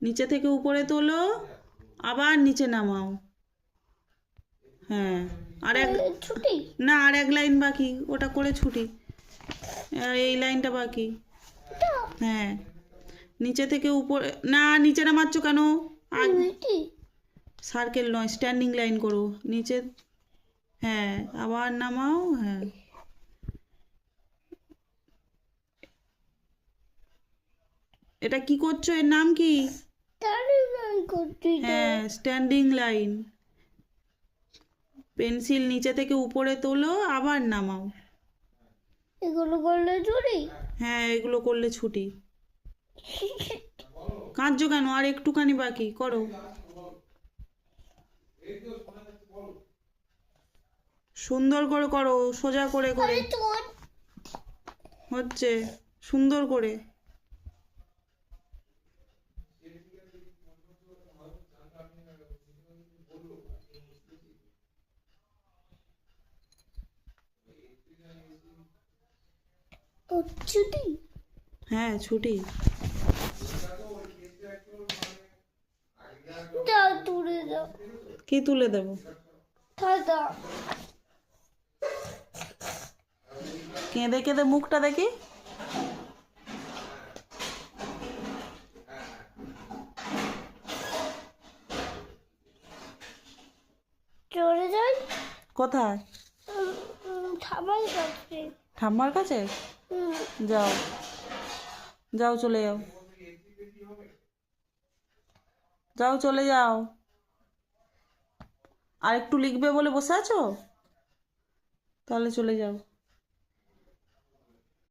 নিচে থেকে উপরে তোলো, আবার নিচে নামাও। হ্যাঁ, আর এক, ছুটি না আর এক লাইন বাকি, ওটা করে ছুটি। এই লাইনটা বাকি। হ্যাঁ, নিচে থেকে উপরে, না নিচে নামাচ্ছ কেন? সার্কেল নয়, স্ট্যান্ডিং লাইন করো নিচে। হ্যাঁ, আবার নামাও। হ্যাঁ, এটা কি করছো? এর নাম কি? হ্যাঁ, স্ট্যান্ডিং লাইন। পেন্সিল নিচে থেকে উপরে তোলো, আবার নামাও। এগুলো করলে ছুটি। হ্যাঁ, এগুলো করলে ছুটি। কাঁদছো কেন? আর একটুখানি বাকি, করো। সুন্দর করে করো, সোজা করে করে। হচ্ছে, সুন্দর করে। ছুটি। হ্যাঁ, ছুটি। দাও তুলে দাও। কি তুলে দেবো? দাদা কেঁদে কেঁদে মুখটা দেখি। চলে যাই কোথায়? ঠামার কাছে। ঠাম্মার কাছে? যাও, যাও চলে যাও, যাও চলে যাও। আর একটু লিখবে বলে বসে আছো? তাহলে চলে যাও।